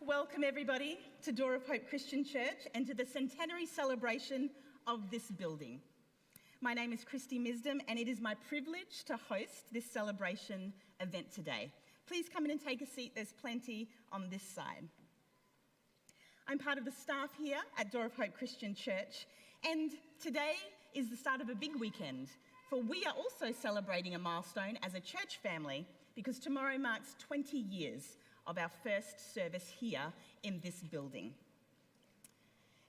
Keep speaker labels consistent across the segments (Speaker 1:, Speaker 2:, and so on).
Speaker 1: Welcome everybody to Door of Hope Christian Church and to the Centenary celebration of this building. My name is Christy Misdom and it is my privilege to host this celebration event today. Please come in and take a seat, there's plenty on this side. I'm part of the staff here at Door of Hope Christian Church, and today is the start of a big weekend, for we are also celebrating a milestone as a church family because tomorrow marks 20 years of our first service here in this building.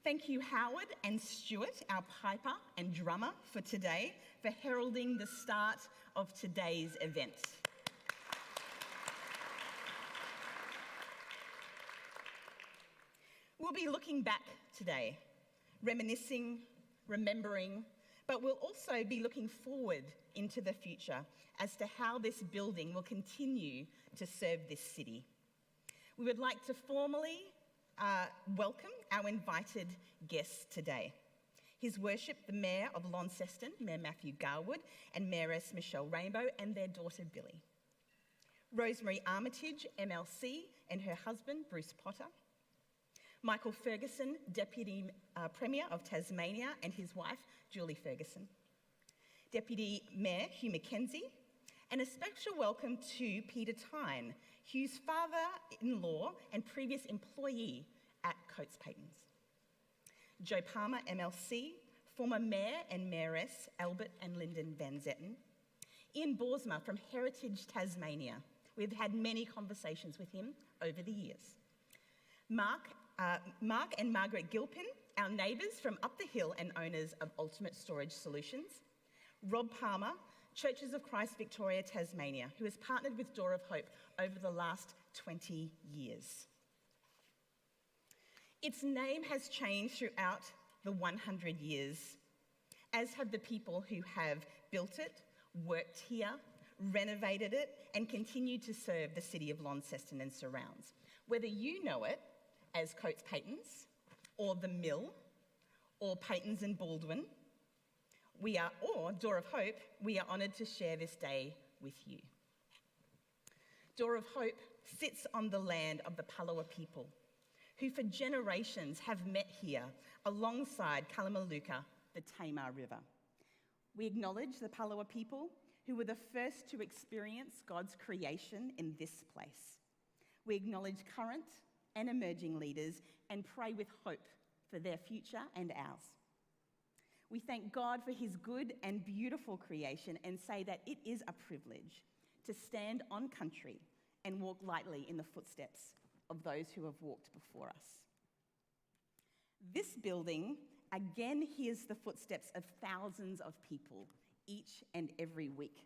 Speaker 1: Thank you, Howard and Stuart, our piper and drummer for today, for heralding the start of today's event. We'll be looking back today, reminiscing, remembering, but we'll also be looking forward into the future as to how this building will continue to serve this city. We would like to formally welcome our invited guests today. His Worship, the Mayor of Launceston, Mayor Matthew Garwood, and Mayoress Michelle Rainbow, and their daughter Billy. Rosemary Armitage, MLC, and her husband, Bruce Potter. Michael Ferguson, Deputy Premier of Tasmania, and his wife, Julie Ferguson. Deputy Mayor Hugh McKenzie, and a special welcome to Peter Tyne, Hugh's father-in-law and previous employee at Coates Patons. Joe Palmer, MLC, former Mayor and Mayoress Albert and Lyndon Van Zetten. Ian Boersma from Heritage Tasmania. We've had many conversations with him over the years. Mark and Margaret Gilpin, our neighbours from up the hill and owners of Ultimate Storage Solutions. Rob Palmer, Churches of Christ Victoria, Tasmania, who has partnered with Door of Hope over the last 20 years. Its name has changed throughout the 100 years, as have the people who have built it, worked here, renovated it, and continue to serve the city of Launceston and surrounds. Whether you know it as Coates Patons, or The Mill, or Patons Baldwins, or Door of Hope, we are honoured to share this day with you. Door of Hope sits on the land of the Palawa people, who for generations have met here alongside Kalamaluka, the Tamar River. We acknowledge the Palawa people who were the first to experience God's creation in this place. We acknowledge current and emerging leaders and pray with hope for their future and ours. We thank God for his good and beautiful creation and say that it is a privilege to stand on country and walk lightly in the footsteps of those who have walked before us. This building again hears the footsteps of thousands of people each and every week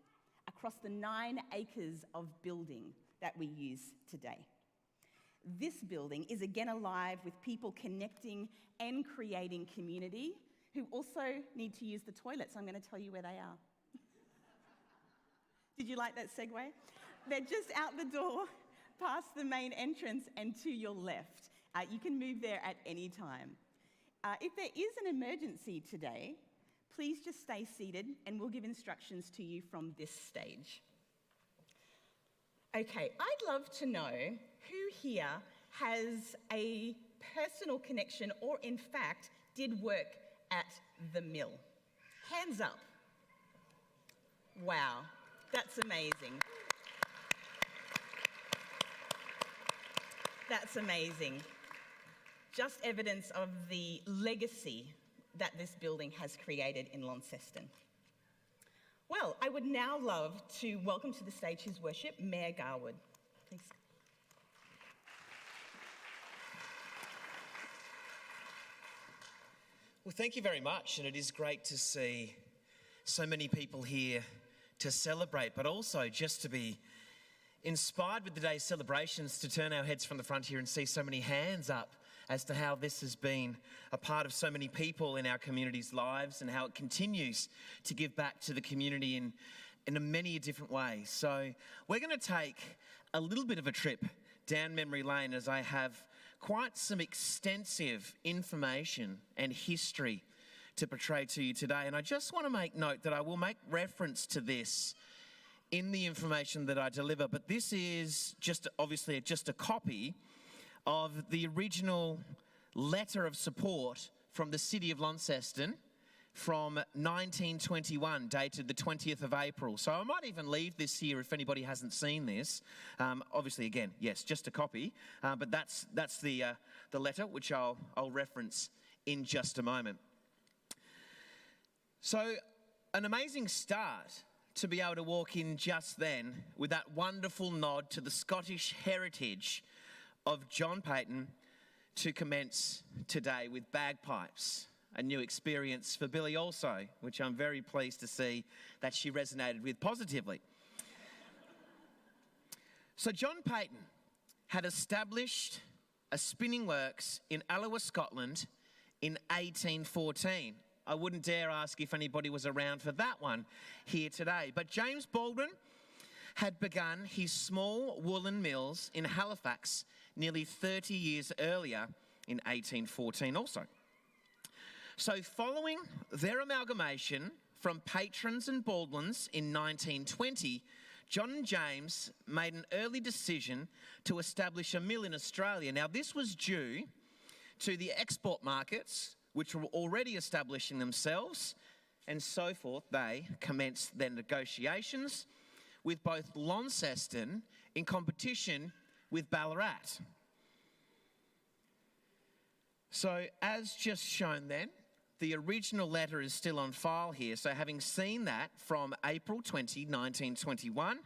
Speaker 1: across the 9 acres of building that we use today. This building is again alive with people connecting and creating community who also need to use the toilets. I'm going to tell you where they are. Did you like that segue? They're just out the door, past the main entrance and to your left. You can move there at any time. If there is an emergency today, please just stay seated and we'll give instructions to you from this stage. Okay, I'd love to know who here has a personal connection or in fact did work at the mill. Hands up. Wow, that's amazing. That's amazing. Just evidence of the legacy that this building has created in Launceston. Well, I would now love to welcome to the stage His Worship, Mayor Garwood. Please.
Speaker 2: Well, thank you very much, and it is great to see so many people here to celebrate, but also just to be inspired with today's celebrations, to turn our heads from the front here and see so many hands up as to how this has been a part of so many people in our community's lives and how it continues to give back to the community in many different ways. So we're going to take a little bit of a trip down memory lane as I have quite some extensive information and history to portray to you today. And I just want to make note that I will make reference to this in the information that I deliver, but this is just obviously just a copy of the original letter of support from the City of Launceston from 1921, dated the 20th of April. So I might even leave this here if anybody hasn't seen this. Obviously, again, yes, just a copy, but that's the letter, which I'll reference in just a moment. So an amazing start to be able to walk in just then with that wonderful nod to the Scottish heritage of John Paton to commence today with bagpipes. A new experience for Billy also, which I'm very pleased to see that she resonated with positively. So John Paton had established a spinning works in Alloa, Scotland in 1814. I wouldn't dare ask if anybody was around for that one here today. But James Baldwin had begun his small woolen mills in Halifax nearly 30 years earlier in 1814 also. So following their amalgamation from Patons and Baldwins in 1920, John and James made an early decision to establish a mill in Australia. Now, this was due to the export markets, which were already establishing themselves, and so forth. They commenced their negotiations with both Launceston in competition with Ballarat. So, as just shown then, the original letter is still on file here. So having seen that from April 20, 1921,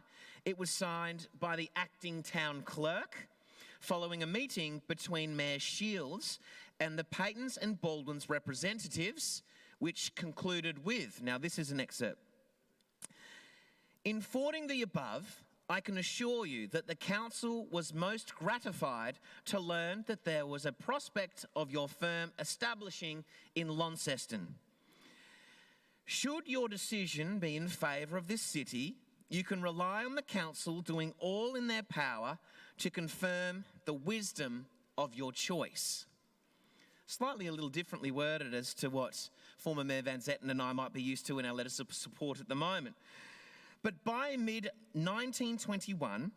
Speaker 2: it was signed by the acting town clerk following a meeting between Mayor Shields and the Patons and Baldwins representatives, which concluded with, now this is an excerpt. In forwarding the above, I can assure you that the council was most gratified to learn that there was a prospect of your firm establishing in Launceston. Should your decision be in favour of this city, you can rely on the council doing all in their power to confirm the wisdom of your choice. Slightly a little differently worded as to what former Mayor Van Zetten and I might be used to in our letters of support at the moment. But by mid-1921,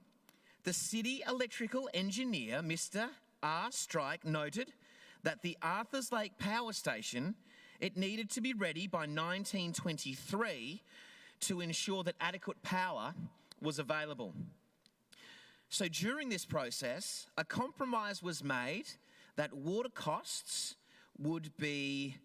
Speaker 2: the city electrical engineer, Mr. R. Strike, noted that the Arthurs Lake Power Station, it needed to be ready by 1923 to ensure that adequate power was available. So during this process, a compromise was made that water costs would be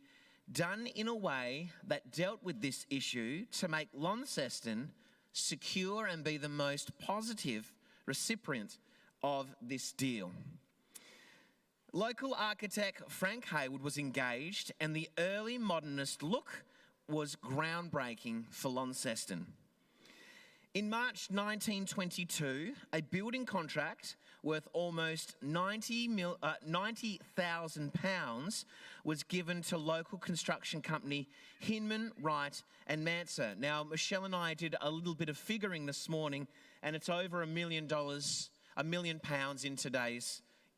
Speaker 2: done in a way that dealt with this issue to make Launceston secure and be the most positive recipient of this deal. Local architect Frank Hayward was engaged, and the early modernist look was groundbreaking for Launceston. In March 1922, a building contract worth almost £90,000 was given to local construction company Hinman, Wright and Manser. Now, Michelle and I did a little bit of figuring this morning, and it's over £1 million in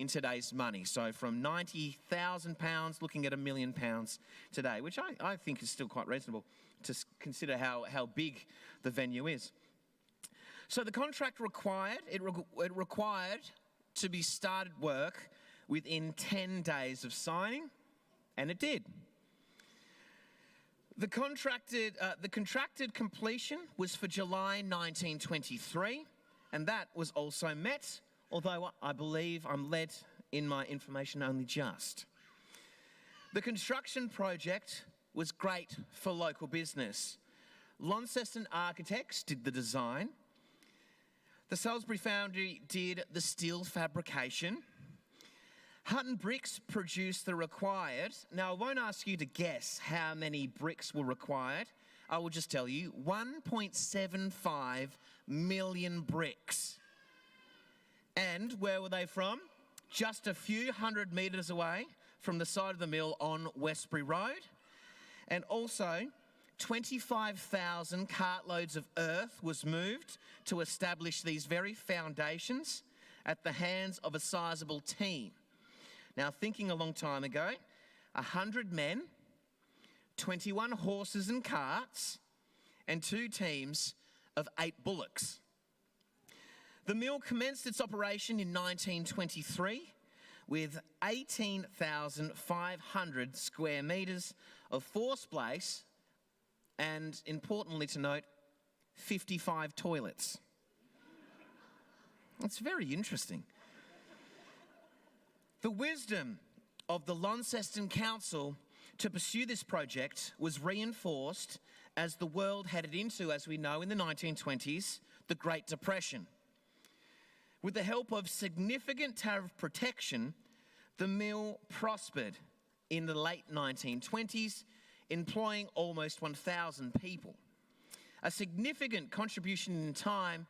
Speaker 2: today's money. So from £90,000 looking at £1 million today, which I think is still quite reasonable to consider how big the venue is. So the contract required to be started work within 10 days of signing, and it did. The contracted completion was for July 1923, and that was also met, although I believe I'm led in my information only just. The construction project was great for local business. Launceston Architects did the design. The Salisbury Foundry did the steel fabrication. Hutton Bricks produced the required. Now, I won't ask you to guess how many bricks were required. I will just tell you, 1.75 million bricks. And where were they from? Just a few hundred metres away from the side of the mill on Westbury Road. And also, 25,000 cartloads of earth was moved to establish these very foundations at the hands of a sizable team. Now, thinking a long time ago, 100 men, 21 horses and carts, and 2 teams of 8 bullocks. The mill commenced its operation in 1923 with 18,500 square metres of floor space and, importantly to note, 55 toilets. It's very interesting. The wisdom of the Launceston Council to pursue this project was reinforced as the world headed into, as we know, in the 1920s, the Great Depression. With the help of significant tariff protection, the mill prospered in the late 1920s, employing almost 1,000 people. A significant contribution in time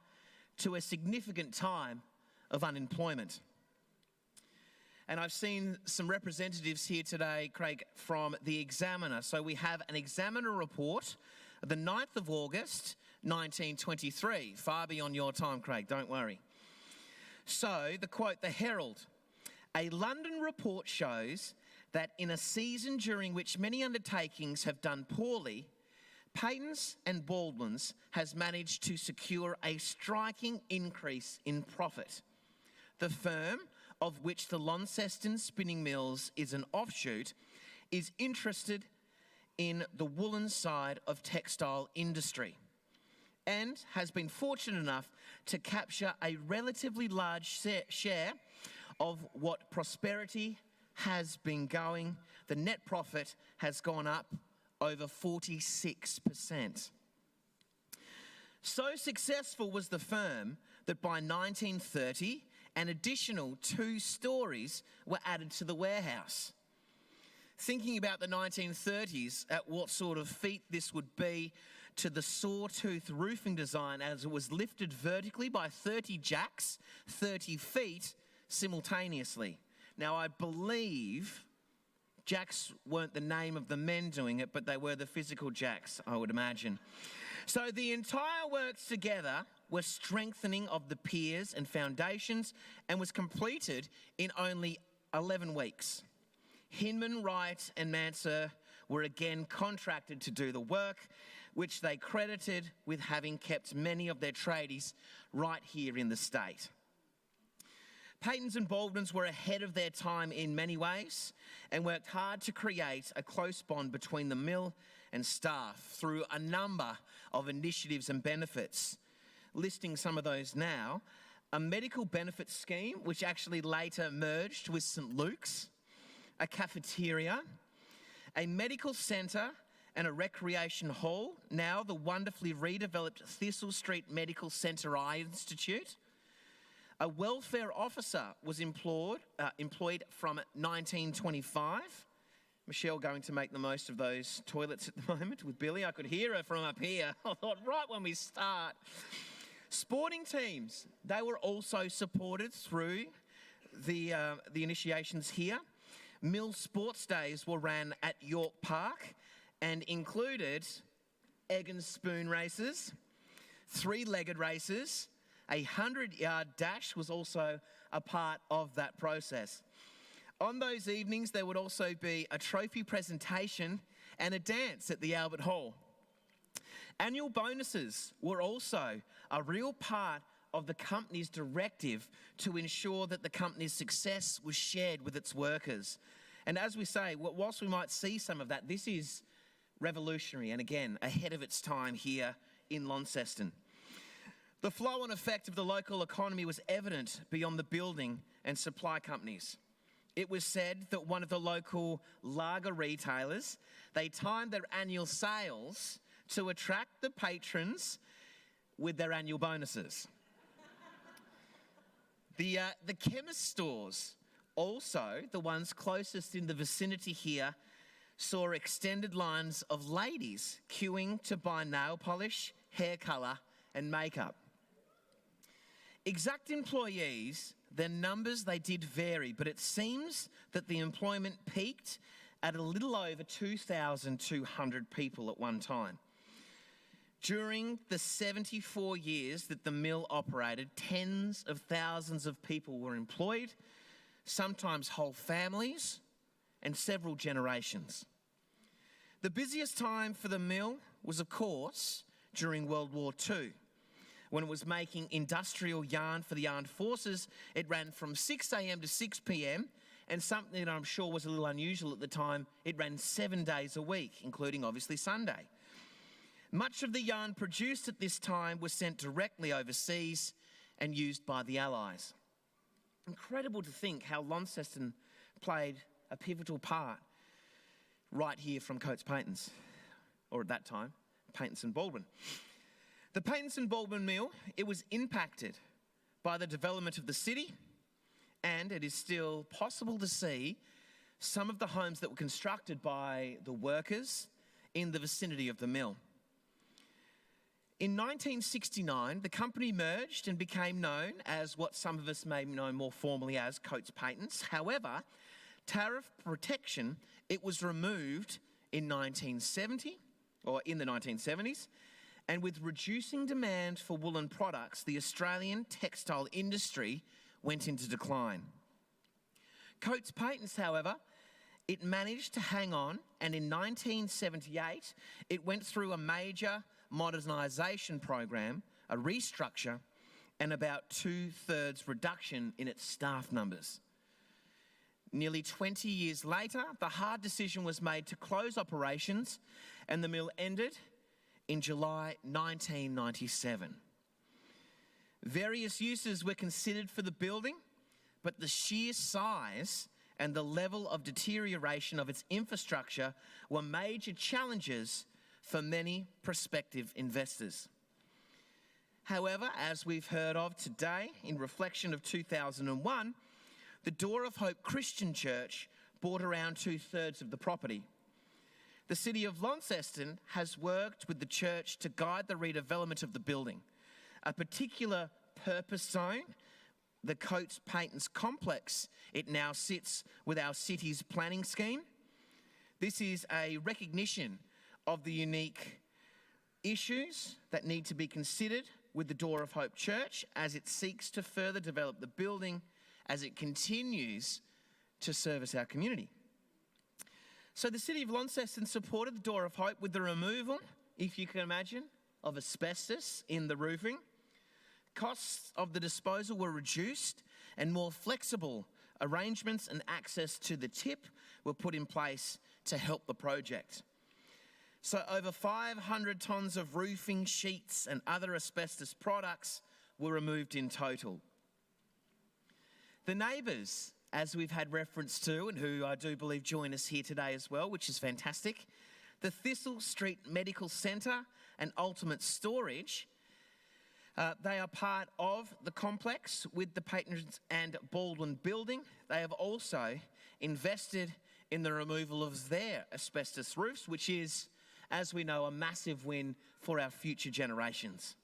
Speaker 2: to a significant time of unemployment. And I've seen some representatives here today, Craig, from the Examiner. So we have an Examiner report, the 9th of August, 1923. Far beyond your time, Craig, don't worry. So, the quote, the Herald, a London report shows that in a season during which many undertakings have done poorly, Patons and Baldwins has managed to secure a striking increase in profit. The firm, of which the Launceston Spinning Mills is an offshoot, is interested in the woolen side of textile industry and has been fortunate enough to capture a relatively large share of what prosperity has been going. The net profit has gone up over 46%. So successful was the firm that by 1930, an additional 2 stories were added to the warehouse. Thinking about the 1930s, at what sort of feat this would be to the sawtooth roofing design as it was lifted vertically by 30 jacks, 30 feet simultaneously. Now, I believe jacks weren't the name of the men doing it, but they were the physical jacks, I would imagine. So the entire works together were strengthening of the piers and foundations and was completed in only 11 weeks. Hinman, Wright and Mansur were again contracted to do the work, which they credited with having kept many of their tradies right here in the state. Patons and Baldwins were ahead of their time in many ways and worked hard to create a close bond between the mill and staff through a number of initiatives and benefits. Listing some of those now, a medical benefits scheme, which actually later merged with St. Luke's, a cafeteria, a medical centre and a recreation hall, now the wonderfully redeveloped Thistle Street Medical Centre Eye Institute. A welfare officer was employed from 1925. Michelle going to make the most of those toilets at the moment with Billy. I could hear her from up here. I thought, right when we start. Sporting teams, they were also supported through the initiations here. Mill sports days were ran at York Park and included egg and spoon races, 3-legged races, a 100-yard dash was also a part of that process. On those evenings, there would also be a trophy presentation and a dance at the Albert Hall. Annual bonuses were also a real part of the company's directive to ensure that the company's success was shared with its workers. And as we say, whilst we might see some of that, this is revolutionary and again, ahead of its time here in Launceston. The flow and effect of the local economy was evident beyond the building and supply companies. It was said that one of the local lager retailers, they timed their annual sales to attract the patrons with their annual bonuses. The chemist stores, also the ones closest in the vicinity here, saw extended lines of ladies queuing to buy nail polish, hair colour and makeup. Exact employees, their numbers, they did vary, but it seems that the employment peaked at a little over 2,200 people at one time. During the 74 years that the mill operated, tens of thousands of people were employed, sometimes whole families, and several generations. The busiest time for the mill was, of course, during World War II. When it was making industrial yarn for the armed forces, it ran from 6 a.m. to 6 p.m. And something that I'm sure was a little unusual at the time, it ran 7 days a week, including obviously Sunday. Much of the yarn produced at this time was sent directly overseas and used by the Allies. Incredible to think how Launceston played a pivotal part right here from Coates Patons, or at that time, Patons Baldwin. The Patons Baldwin mill, it was impacted by the development of the city, and it is still possible to see some of the homes that were constructed by the workers in the vicinity of the mill. In 1969, the company merged and became known as what some of us may know more formally as Coates Patons. However, tariff protection, it was removed in 1970, or in the 1970s, and with reducing demand for woolen products, the Australian textile industry went into decline. Coates Patons, however, it managed to hang on, and in 1978, it went through a major modernisation program, a restructure, and about 2/3 reduction in its staff numbers. Nearly 20 years later, the hard decision was made to close operations, and the mill ended in July 1997. Various uses were considered for the building, but the sheer size and the level of deterioration of its infrastructure were major challenges for many prospective investors. However, as we've heard of today, in reflection of 2001, the Door of Hope Christian Church bought around 2/3 of the property. The City of Launceston has worked with the church to guide the redevelopment of the building. A particular purpose zone, the Coates Patons complex, it now sits with our city's planning scheme. This is a recognition of the unique issues that need to be considered with the Door of Hope Church as it seeks to further develop the building as it continues to service our community. So the City of Launceston supported the Door of Hope with the removal, if you can imagine, of asbestos in the roofing. Costs of the disposal were reduced and more flexible arrangements and access to the tip were put in place to help the project. So over 500 tonnes of roofing sheets and other asbestos products were removed in total. The neighbours, as we've had reference to, and who I do believe join us here today as well, which is fantastic, the Thistle Street Medical Centre and Ultimate Storage, they are part of the complex with the Patons and Baldwin building. They have also invested in the removal of their asbestos roofs, which is, as we know, a massive win for our future generations.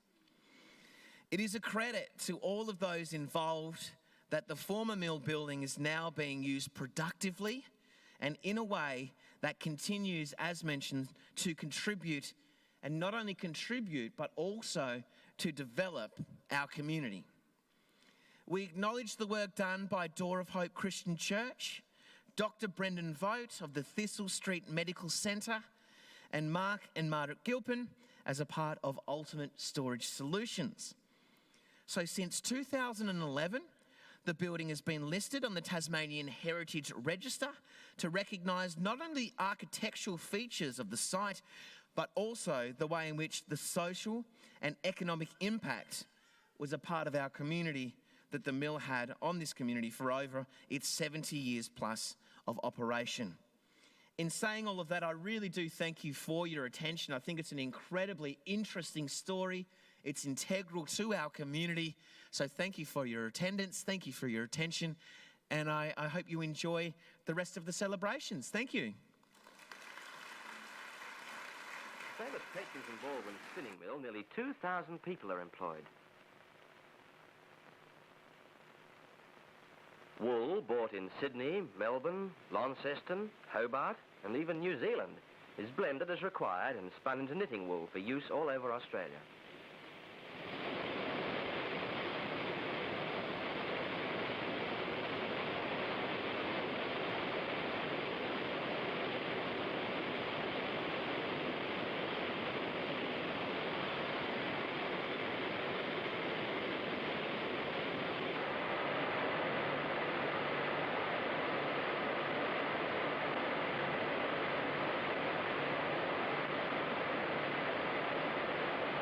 Speaker 2: It is a credit to all of those involved that the former mill building is now being used productively and in a way that continues, as mentioned, to contribute, and not only contribute, but also to develop our community. We acknowledge the work done by Door of Hope Christian Church, Dr. Brendan Vogt of the Thistle Street Medical Centre, and Mark and Margaret Gilpin as a part of Ultimate Storage Solutions. So since 2011, the building has been listed on the Tasmanian Heritage Register to recognise not only the architectural features of the site, but also the way in which the social and economic impact was a part of our community that the mill had on this community for over its 70 years plus of operation. In saying all of that, I really do thank you for your attention. I think it's an incredibly interesting story. It's integral to our community. So thank you for your attendance. Thank you for your attention. And I hope you enjoy the rest of the celebrations. Thank you.
Speaker 3: Famous Patons and Baldwin spinning mill, nearly 2,000 people are employed. Wool bought in Sydney, Melbourne, Launceston, Hobart, and even New Zealand is blended as required and spun into knitting wool for use all over Australia.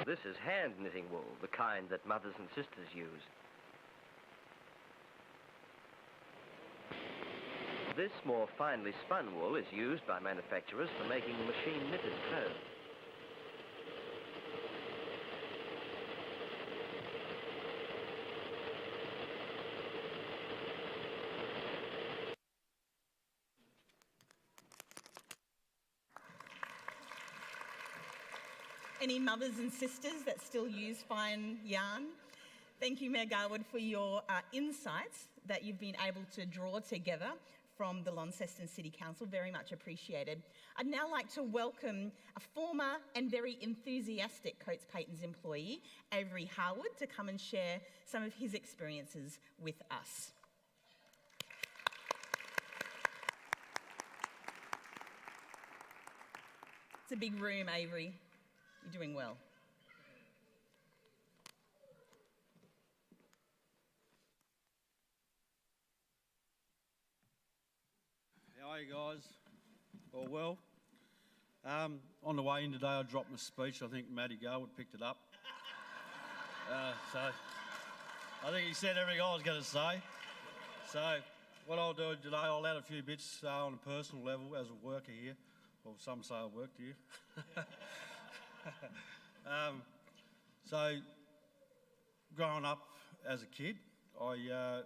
Speaker 3: This is hand knitting wool, the kind that mothers and sisters use. This more finely spun wool is used by manufacturers for making machine knitted clothes.
Speaker 1: Any mothers and sisters that still use fine yarn? Thank you, Mayor Garwood, for your insights that you've been able to draw together from the Launceston City Council. Very much appreciated. I'd now like to welcome a former and very enthusiastic Coates Patons employee, Avery Harwood, to come and share some of his experiences with us. It's a big room, Avery. You're doing well.
Speaker 4: How are you guys? All well? On the way in today, I dropped my speech. I think Matty Garwood picked it up. So I think he said everything I was going to say. So what I'll do today, I'll add a few bits on a personal level as a worker here. Well, some say I worked here. So growing up as a kid, I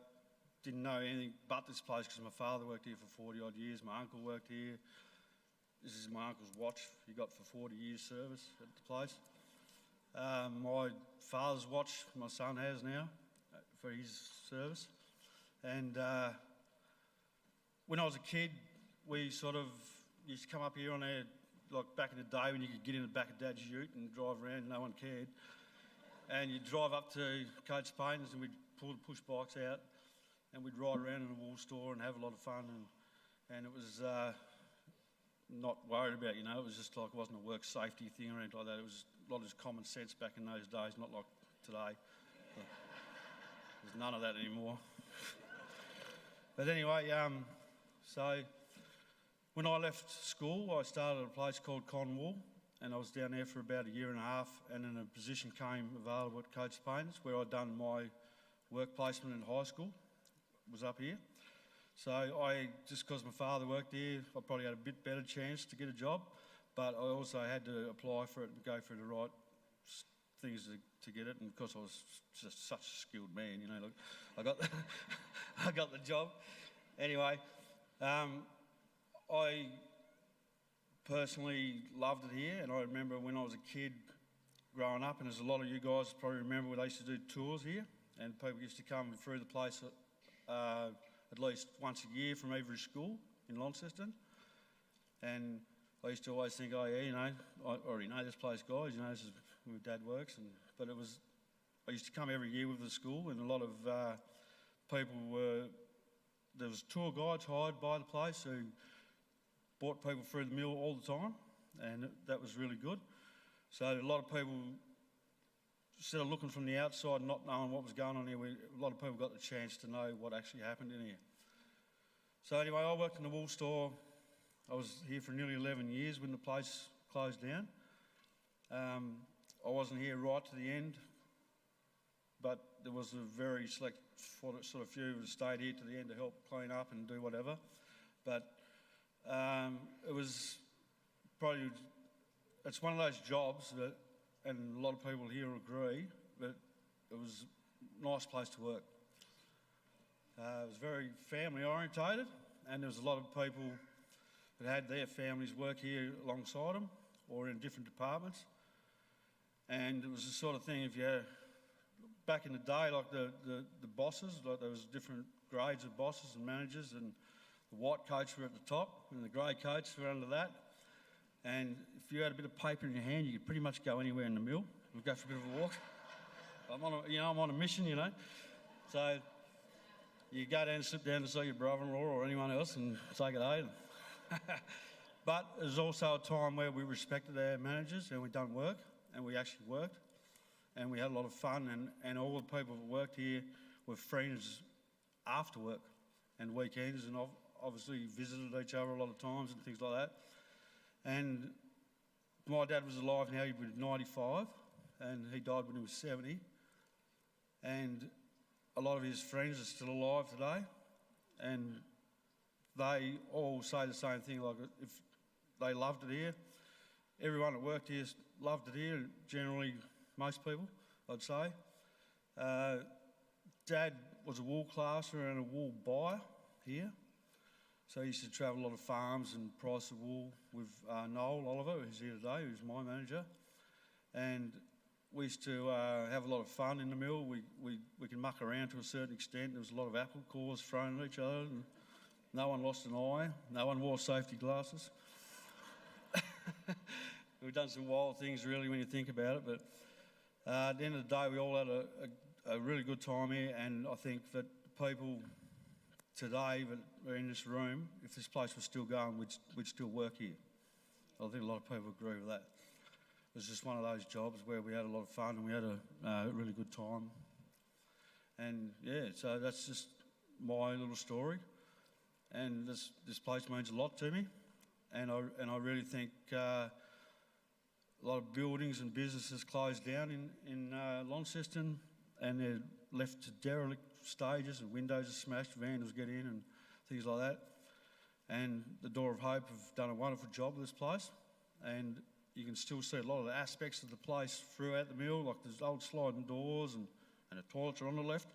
Speaker 4: didn't know anything but this place because my father worked here for 40 odd years, my uncle worked here. This is my uncle's watch he got for 40 years service at the place. My father's watch my son has now for his service. And when I was a kid, we sort of used to come up here on our, like back in the day when you could get in the back of Dad's ute and drive around, no one cared. And you'd drive up to Coates Patons and we'd pull the push bikes out and we'd ride around in the wool store and have a lot of fun. And it was not worried about, you know, it was just like, it wasn't a work safety thing or anything like that. It was a lot of common sense back in those days, not like today. There's none of that anymore. But anyway, so when I left school, I started at a place called Conwool, and I was down there for about a year and a half, and then a position came available at Coates Patons, where I'd done my work placement in high school, was up here. So just because my father worked here, I probably had a bit better chance to get a job, but I also had to apply for it and go through the right things to get it, and because I was just such a skilled man, you know, look, I got I got the job. Anyway, I personally loved it here, and I remember when I was a kid growing up, and as a lot of you guys probably remember, they used to do tours here, and people used to come through the place at least once a year from every school in Launceston. And I used to always think, oh yeah, you know, I already know this place, guys, you know, this is where Dad works. But I used to come every year with the school, and a lot of people there was tour guides hired by the place who brought people through the mill all the time, and that was really good. So a lot of people, instead of looking from the outside and not knowing what was going on here, a lot of people got the chance to know what actually happened in here. So anyway, I worked in the wool store. I was here for nearly 11 years when the place closed down. I wasn't here right to the end, but there was a very select sort of few who stayed here to the end to help clean up and do whatever. But it was probably, it's one of those jobs that, and a lot of people here agree, that it was a nice place to work. It was very family orientated, and there was a lot of people that had their families work here alongside them or in different departments. And it was the sort of thing, if you had, back in the day, like the bosses, like there was different grades of bosses and managers, and the white coats were at the top and the grey coats were under that. And if you had a bit of paper in your hand, you could pretty much go anywhere in the mill. We'd go for a bit of a walk. I'm on a mission, you know. So you go down and sit down to see your brother-in-law or anyone else and take it home. But there's also a time where we respected our managers and we done work, and we actually worked, and we had a lot of fun, and all the people that worked here were friends after work and weekends, and obviously visited each other a lot of times and things like that. And my dad was alive now, he was 95, and he died when he was 70. And a lot of his friends are still alive today, and they all say the same thing, like if they loved it here. Everyone that worked here loved it here, generally most people, I'd say. Dad was a wool classer and a wool buyer here. So he used to travel a lot of farms and price the wool with Noel Oliver, who's here today, who's my manager. And we used to have a lot of fun in the mill. We can muck around to a certain extent. There was a lot of apple cores thrown at each other, and no one lost an eye. No one wore safety glasses. We've done some wild things, really, when you think about it. But at the end of the day, we all had a really good time here, and I think that people today that are in this room, if this place was still going, we'd still work here. I think a lot of people agree with that. It was just one of those jobs where we had a lot of fun and we had a really good time. And yeah, so that's just my little story. And this place means a lot to me. And I really think a lot of buildings and businesses closed down in Launceston, and they're left to derelict stages, and windows are smashed, vandals get in and things like that. And the Door of Hope have done a wonderful job with this place, and you can still see a lot of the aspects of the place throughout the mill, like there's old sliding doors and the toilets are on the left.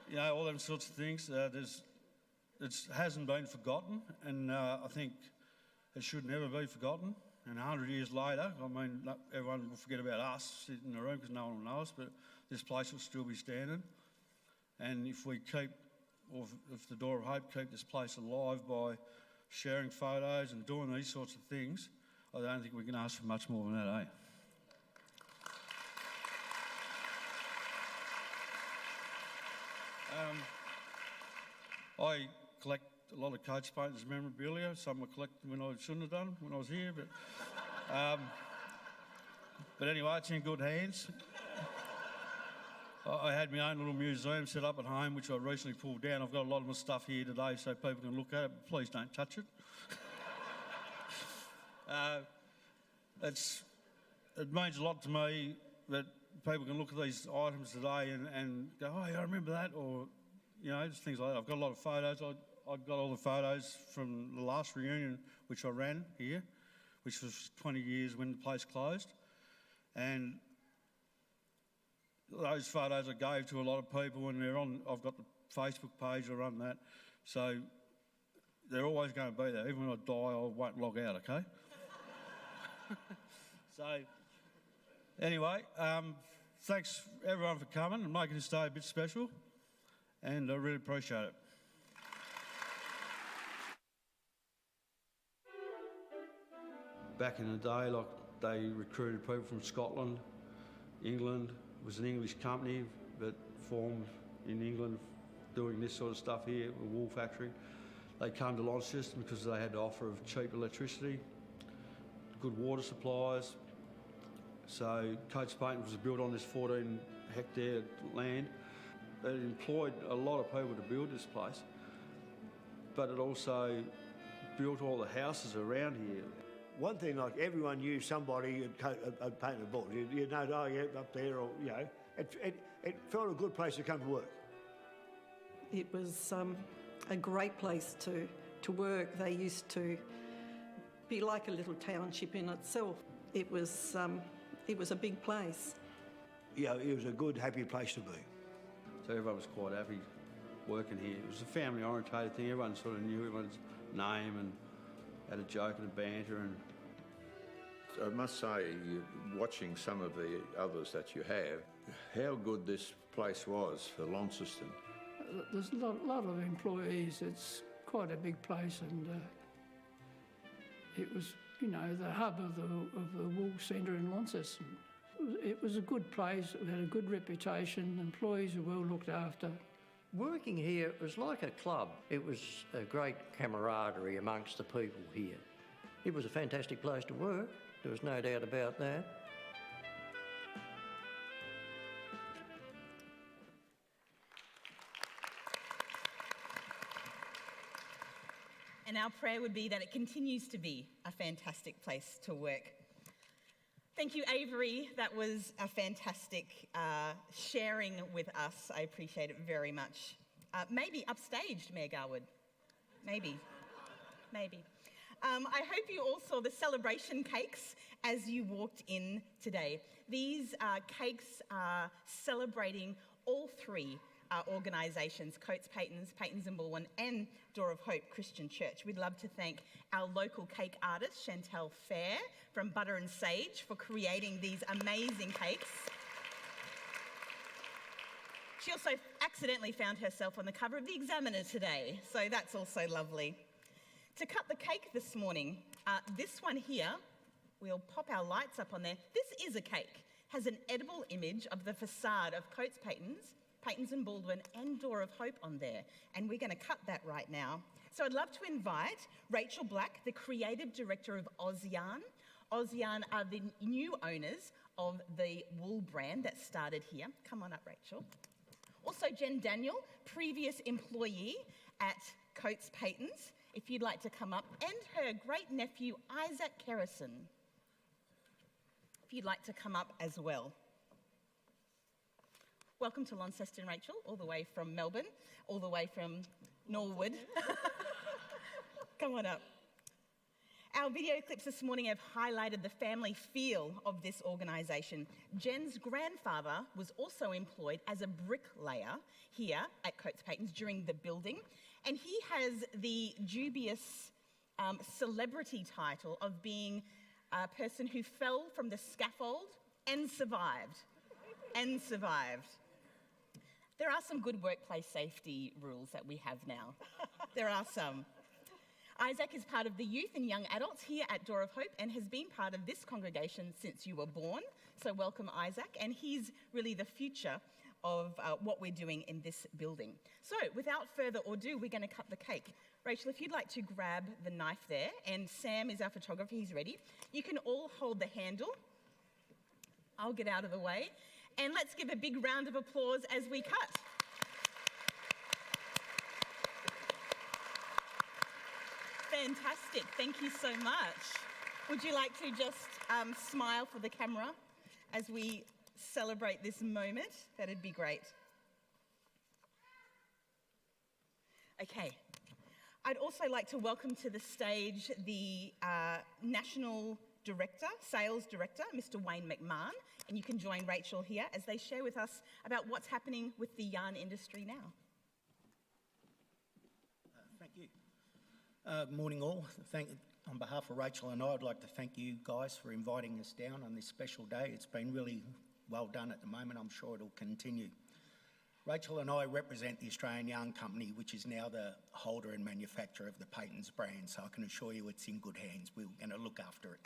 Speaker 4: You know, all them sorts of things. It hasn't been forgotten, and I think it should never be forgotten. And 100 years later, I mean, everyone will forget about us sitting in the room because no one will know us, but this place will still be standing. And if we keep, or if the Door of Hope keep this place alive by sharing photos and doing these sorts of things, I don't think we can ask for much more than that, eh? I collect a lot of coach painters' memorabilia. Some were collected when I shouldn't have done when I was here, but anyway, it's in good hands. I had my own little museum set up at home, which I recently pulled down. I've got a lot of my stuff here today so people can look at it, but please don't touch it. It means a lot to me that people can look at these items today and go, oh, yeah, I remember that, or, you know, just things like that. I've got a lot of photos. I've got all the photos from the last reunion, which I ran here, which was 20 years when the place closed. And those photos I gave to a lot of people, and I've got the Facebook page, I run that. So they're always going to be there. Even when I die, I won't log out, okay? So, anyway, thanks everyone for coming and making this day a bit special, and I really appreciate it. Back in the day, like, they recruited people from Scotland, England. It was an English company that formed in England doing this sort of stuff here, a wool factory. They came to Launceston because they had the offer of cheap electricity, good water supplies. So Coates Patons was built on this 14-hectare land. It employed a lot of people to build this place, but it also built all the houses around here.
Speaker 5: One thing, like, everyone knew somebody had painted a board. You know, oh yeah, up there, or, you know, it felt a good place to come to work.
Speaker 6: It was a great place to work. They used to be like a little township in itself. It was a big place.
Speaker 5: Yeah, it was a good, happy place to be.
Speaker 4: So everyone was quite happy working here. It was a family-orientated thing. Everyone sort of knew everyone's name and had a joke and a banter. And
Speaker 7: I must say, watching some of the others that you have, how good this place was for Launceston.
Speaker 8: There's a lot of employees. It's quite a big place, and it was, you know, the hub of the wool centre in Launceston. It was a good place. It had a good reputation. Employees were well looked after.
Speaker 9: Working here was like a club. It was a great camaraderie amongst the people here. It was a fantastic place to work. There was no doubt about that.
Speaker 1: And our prayer would be that it continues to be a fantastic place to work. Thank you, Avery. That was a fantastic sharing with us. I appreciate it very much. Maybe upstaged, Mayor Garwood. Maybe. I hope you all saw the celebration cakes as you walked in today. These cakes are celebrating all three organisations, Coates Patons, Patons Baldwins and Door of Hope Christian Church. We'd love to thank our local cake artist, Chantel Fair from Butter and Sage, for creating these amazing cakes. She also accidentally found herself on the cover of The Examiner today, so that's also lovely. To cut the cake this morning, this one here, we'll pop our lights up on there. This is a cake, has an edible image of the facade of Coates Patons and Baldwin and Door of Hope on there, and we're going to cut that right now. So I'd love to invite Rachel Black, the creative director of Ozyarn. Ozyarn are the new owners of the wool brand that started here. Come on up, Rachel. Also Jen Daniel, previous employee at Coates Patons, if you'd like to come up, and her great nephew Isaac Kerrison, if you'd like to come up as well. Welcome to Launceston, Rachel, all the way from Melbourne, all the way from Norwood. Come on up. Our video clips this morning have highlighted the family feel of this organisation. Jen's grandfather was also employed as a bricklayer here at Coates Patons during the building, and he has the dubious celebrity title of being a person who fell from the scaffold and survived. There are some good workplace safety rules that we have now. There are some. Isaac is part of the youth and young adults here at Door of Hope and has been part of this congregation since you were born. So welcome, Isaac. And he's really the future of what we're doing in this building. So without further ado, we're going to cut the cake. Rachel, if you'd like to grab the knife there, and Sam is our photographer, he's ready. You can all hold the handle. I'll get out of the way. And let's give a big round of applause as we cut. Fantastic, thank you so much. Would you like to just smile for the camera as we celebrate this moment? That'd be great. Okay, I'd also like to welcome to the stage the National Director, Sales Director, Mr. Wayne McMahon, and you can join Rachel here as they share with us about what's happening with the yarn industry now.
Speaker 10: Thank you. Good morning all. On behalf of Rachel and I'd like to thank you guys for inviting us down on this special day. It's been really well done at the moment. I'm sure it'll continue. Rachel and I represent the Australian Yarn Company, which is now the holder and manufacturer of the Patons brand, so I can assure you it's in good hands. We're going to look after it.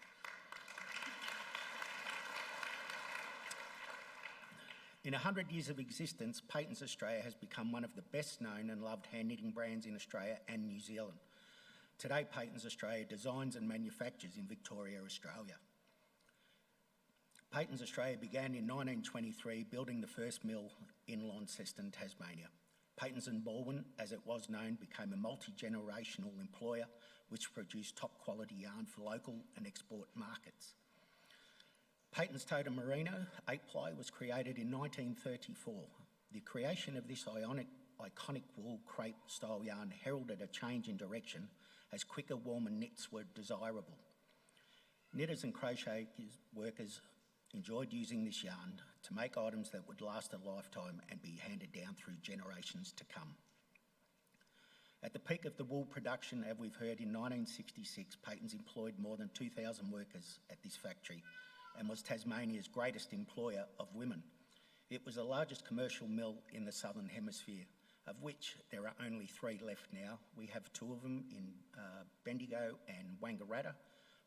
Speaker 10: In 100 years of existence, Patons Australia has become one of the best known and loved hand knitting brands in Australia and New Zealand. Today, Patons Australia designs and manufactures in Victoria, Australia. Patons Australia began in 1923 building the first mill in Launceston, Tasmania. Patons Baldwins, as it was known, became a multi-generational employer which produced top quality yarn for local and export markets. Patons Totem Merino 8-ply was created in 1934. The creation of this iconic wool crepe style yarn heralded a change in direction as quicker, warmer knits were desirable. Knitters and crochet workers enjoyed using this yarn to make items that would last a lifetime and be handed down through generations to come. At the peak of the wool production, as we've heard, in 1966, Patons employed more than 2,000 workers at this factory and was Tasmania's greatest employer of women. It was the largest commercial mill in the Southern Hemisphere, of which there are only 3 left now. We have 2 of them in Bendigo and Wangaratta.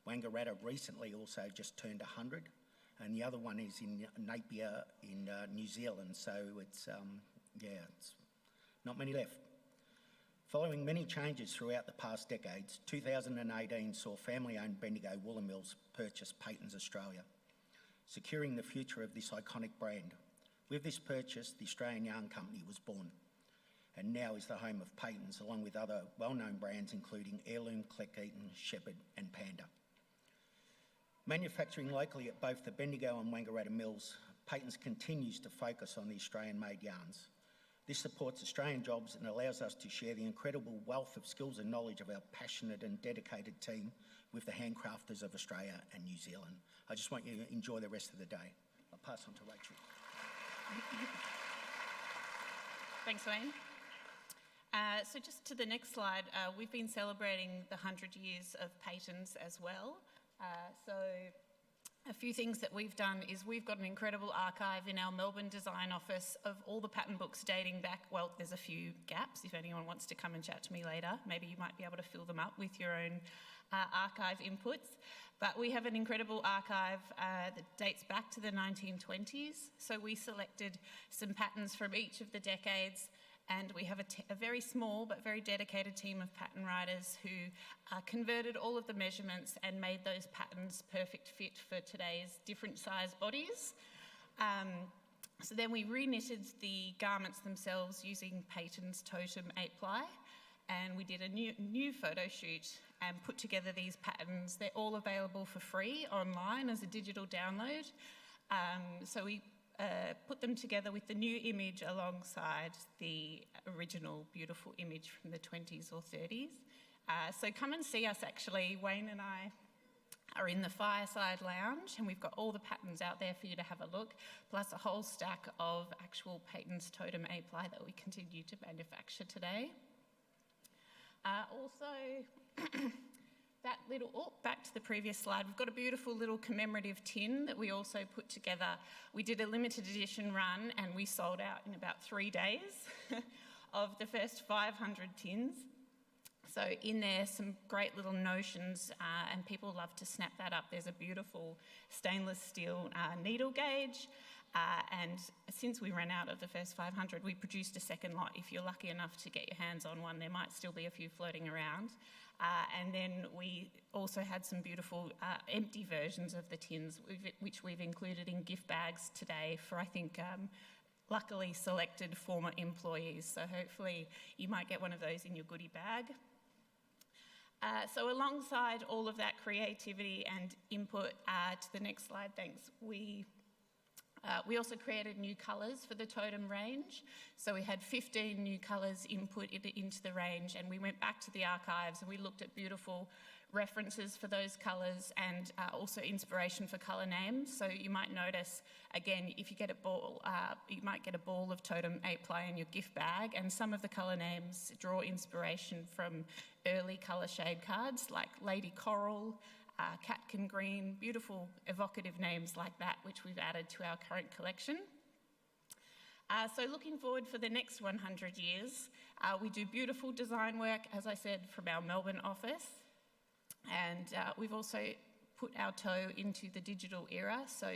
Speaker 10: Wangaratta recently also just turned 100, and the other one is in Napier in New Zealand, so it's not many left. Following many changes throughout the past decades, 2018 saw family-owned Bendigo Woolen Mills purchase Patons Australia, securing the future of this iconic brand. With this purchase, the Australian Yarn Company was born, and now is the home of Patons, along with other well-known brands including Heirloom, Cleckheaton, Shepherd and Panda. Manufacturing locally at both the Bendigo and Wangaratta mills, Patons continues to focus on the Australian-made yarns. This supports Australian jobs and allows us to share the incredible wealth of skills and knowledge of our passionate and dedicated team with the handcrafters of Australia and New Zealand. I just want you to enjoy the rest of the day. I'll pass on to Rachel.
Speaker 11: Thanks, Wayne. So just to the next slide, we've been celebrating the 100 years of Patons as well. So a few things that we've done is we've got an incredible archive in our Melbourne design office of all the pattern books dating back, well, there's a few gaps. If anyone wants to come and chat to me later, maybe you might be able to fill them up with your own archive inputs. But we have an incredible archive that dates back to the 1920s. So we selected some patterns from each of the decades, and we have a very small but very dedicated team of pattern writers who converted all of the measurements and made those patterns perfect fit for today's different size bodies. So then we reknitted the garments themselves using Patons Totem 8-ply, and we did a new photo shoot and put together these patterns. They're all available for free online as a digital download. So we put them together with the new image alongside the original beautiful image from the 20s or 30s. So come and see us actually. Wayne and I are in the Fireside Lounge, and we've got all the patterns out there for you to have a look, plus a whole stack of actual Patons Totem 8-ply that we continue to manufacture today. Also, that little, back to the previous slide, we've got a beautiful little commemorative tin that we also put together. We did a limited edition run and we sold out in about 3 days of the first 500 tins. So in there, some great little notions, and people love to snap that up. There's a beautiful stainless steel needle gauge. And since we ran out of the first 500, we produced a second lot. If you're lucky enough to get your hands on one, there might still be a few floating around. And then we also had some beautiful empty versions of the tins, which we've included in gift bags today for, I think, luckily selected former employees. So hopefully you might get one of those in your goodie bag. So alongside all of that creativity and input, to the next slide, thanks, we also created new colours for the totem range. So we had 15 new colours input into the range, and we went back to the archives and we looked at beautiful references for those colours and also inspiration for colour names. So you might notice, again, if you get a ball, you might get a ball of Totem 8-ply in your gift bag, and some of the colour names draw inspiration from early colour shade cards like Lady Coral, Catkin Green, beautiful evocative names like that, which we've added to our current collection. So looking forward for the next 100 years, we do beautiful design work, as I said, from our Melbourne office. And we've also put our toe into the digital era. So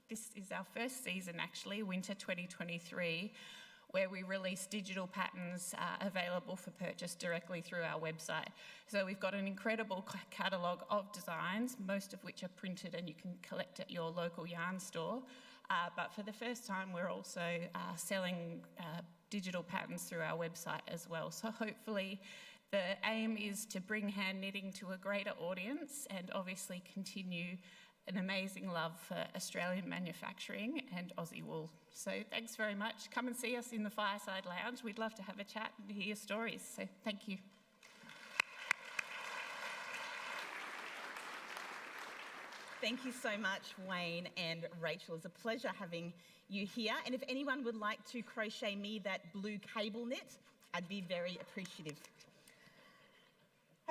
Speaker 11: this is our first season actually, winter 2023, where we release digital patterns available for purchase directly through our website. So we've got an incredible catalogue of designs, most of which are printed and you can collect at your local yarn store. But for the first time, we're also selling digital patterns through our website as well. So hopefully the aim is to bring hand knitting to a greater audience and obviously continue an amazing love for Australian manufacturing and Aussie wool. So thanks very much. Come and see us in the Fireside Lounge. We'd love to have a chat and hear stories. So thank you.
Speaker 1: Thank you so much, Wayne and Rachel. It's a pleasure having you here. And if anyone would like to crochet me that blue cable knit, I'd be very appreciative.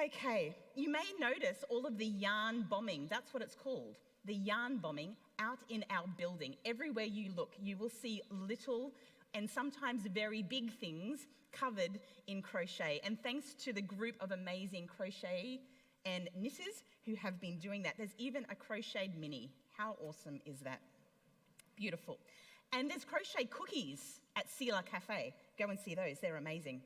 Speaker 1: Okay, you may notice all of the yarn bombing, that's what it's called, the yarn bombing out in our building. Everywhere you look, you will see little and sometimes very big things covered in crochet. And thanks to the group of amazing crochet and knitters who have been doing that. There's even a crocheted mini. How awesome is that? Beautiful. And there's crochet cookies at Sela Cafe. Go and see those, they're amazing.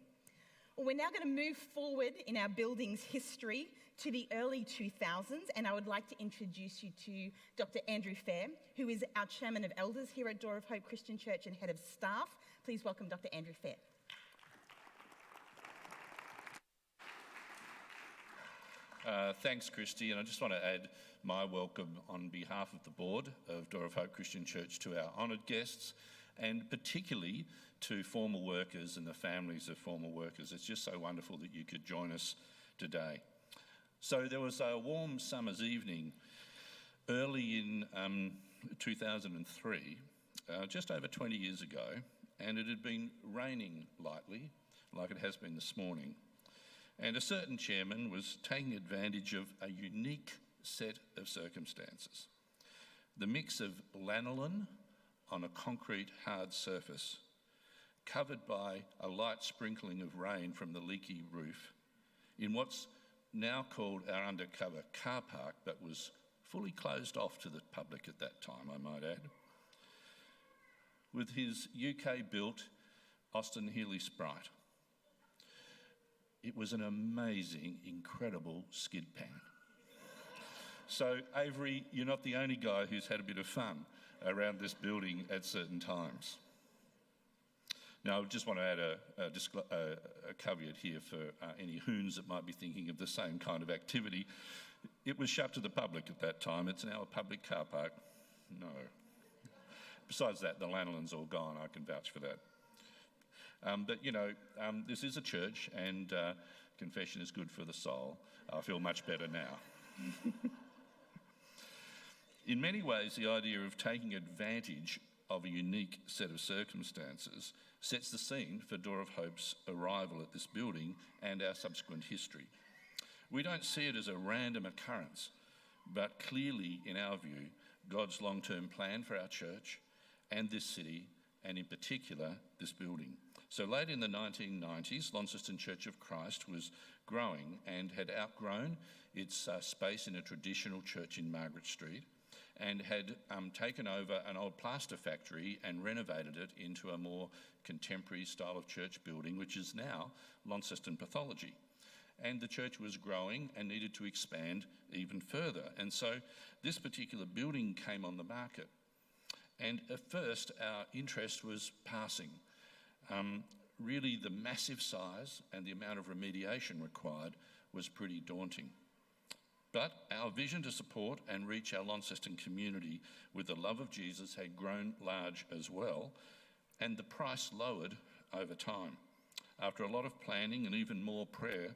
Speaker 1: Well, we're now going to move forward in our building's history to the early 2000s, and I would like to introduce you to Dr. Andrew Fair, who is our Chairman of Elders here at Door of Hope Christian Church and Head of Staff. Please welcome Dr. Andrew Fair.
Speaker 12: Thanks, Christy, and I just want to add my welcome on behalf of the board of Door of Hope Christian Church to our honoured guests, and particularly to former workers and the families of former workers. It's just so wonderful that you could join us today. So there was a warm summer's evening early in 2003, just over 20 years ago, and it had been raining lightly, like it has been this morning. And a certain chairman was taking advantage of a unique set of circumstances. The mix of lanolin on a concrete hard surface, covered by a light sprinkling of rain from the leaky roof, in what's now called our undercover car park, but was fully closed off to the public at that time, I might add, with his UK-built Austin Healey Sprite. It was an amazing, incredible skid pan. So, Avery, you're not the only guy who's had a bit of fun around this building at certain times. Now, I just want to add a caveat here for any hoons that might be thinking of the same kind of activity. It was shut to the public at that time. It's now a public car park. No. Besides that, the lanolin's all gone. I can vouch for that. But, you know, this is a church, and confession is good for the soul. I feel much better now. In many ways, the idea of taking advantage of a unique set of circumstances sets the scene for Door of Hope's arrival at this building and our subsequent history. We don't see it as a random occurrence, but clearly, in our view, God's long-term plan for our church and this city, and in particular, this building. So late in the 1990s, Launceston Church of Christ was growing and had outgrown its space in a traditional church in Margaret Street, and had taken over an old plaster factory and renovated it into a more contemporary style of church building, which is now Launceston Pathology. And the church was growing and needed to expand even further. And so this particular building came on the market. And at first, our interest was passing. Really, the massive size and the amount of remediation required was pretty daunting. But our vision to support and reach our Launceston community with the love of Jesus had grown large as well, and the price lowered over time. After a lot of planning and even more prayer,